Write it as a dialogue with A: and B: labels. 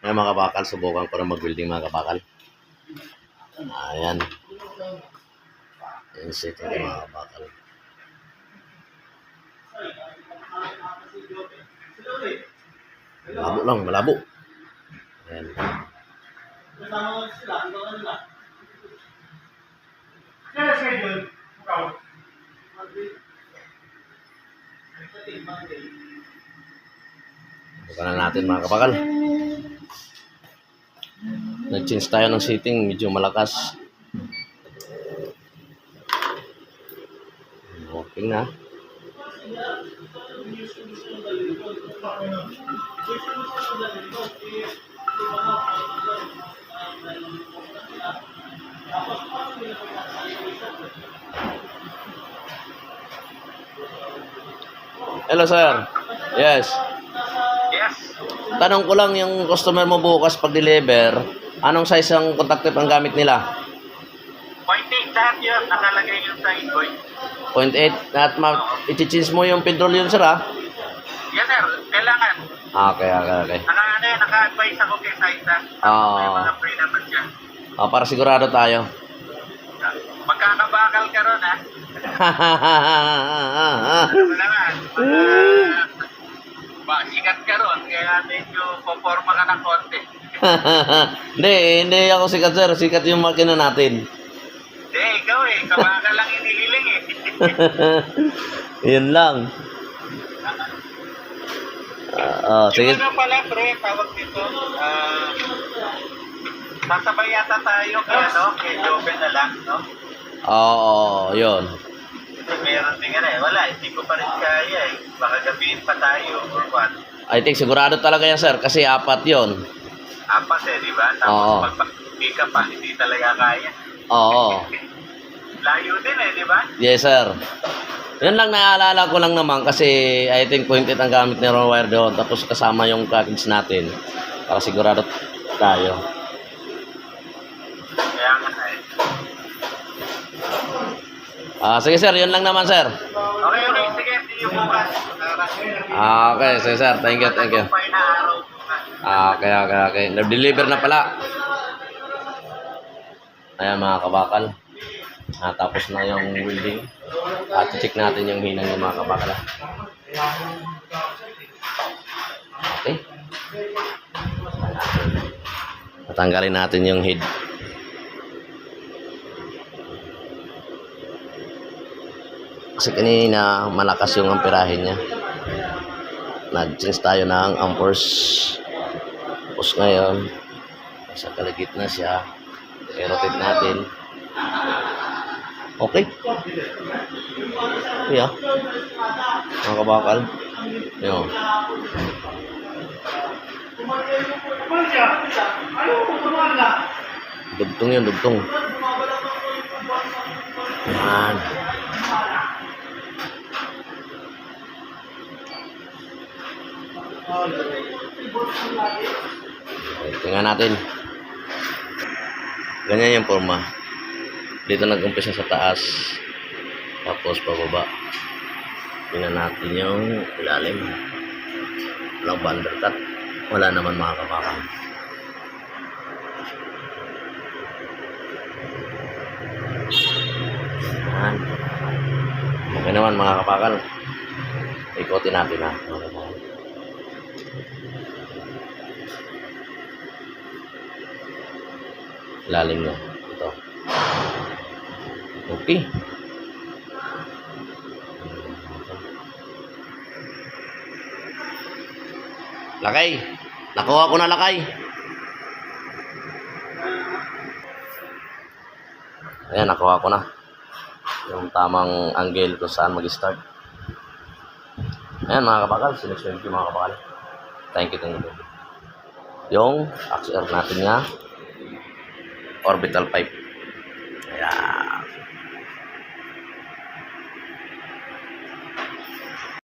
A: Ayan mga kabakal, subukan ko na mag-welding mga kabakal. Ayan. Ayan setting ko mga kabakal. Malabo lang, malabo. Ayan. Subukan na natin mga kabakal. Nag-change tayo ng setting, medyo malakas. Okay na. Hello sir. Yes.
B: Yes.
A: Tanong ko lang, yung customer mo bukas pag-deliver, anong size ang contact tape ang gamit nila?
B: 0.8 lahat yun. Nakalagay yun sa invoice.
A: 0.8 at i-change mo yung petrol yun sir ha?
B: Yes sir. Kailangan.
A: Okay.
B: Naka-advise ako kay Saita. May mga free naman siya.
A: Para sigurado tayo.
B: Magkakabakal ka ron ha. Ano naman. Sikat ka ron. Kaya medyo poporma ka ng konti.
A: Hindi ako sikat sir. Sikat yung makina natin.
B: Hindi, ikaw kabakal lang inihiling
A: Yun lang. Sige.
B: Yung pala pre, tawag dito. Sasabay yata tayo kay Joven na lang, no?
A: Oo, yun.
B: Kasi meron din wala, hindi ko pa rin kaya Baka gabihin pa tayo or what.
A: I think sigurado talaga yan sir kasi 4 yun.
B: 4 di ba? Tapos magpapili ka pa, hindi talaga kaya.
A: Oo.
B: Layo din di ba?
A: Yes sir. Yun lang naalala ko lang naman kasi I think 0.8 ang gamit ni Ron Wire doon. Tapos kasama yung package natin para sigurado tayo.
B: Kaya nga
A: Sige sir, yun lang naman sir.
B: Okay, sige, see you bukas.
A: Okay, sige sir, thank you. Okay. Nag-deliver na pala. Ayan mga kabakal. Tapos na yung welding. At check natin yung hinang ng mga kabakal. Okay. Tatanggalin natin yung head. Kasi kanina malakas yung amperahe niya. Nag-change tayo ng amperes. Tapos ngayon, sa kalagitna siya. I-rotate natin. Okay. Yeah. Mga kabakal. Yun. Dugtong yun, dugtong. Yan. Tingnan natin. Ganyan yung forma. Dito nag-umpisa sa taas. Tapos pababa. Tingnan natin yung ilalim. Walang undercut. Wala naman mga kabakal. Yan. Okay naman mga kabakal. Ikotin natin ha. Lalim niya. Ito. Okay. Lakay. Nakuha ko na lakay. Ayan, nakuha ko na. Yung tamang angle kung saan mag-start. Ayan mga kabakal. Sinesunod yung mga kabakal. Thank you. Yung axle natin nga. Orbital pipe.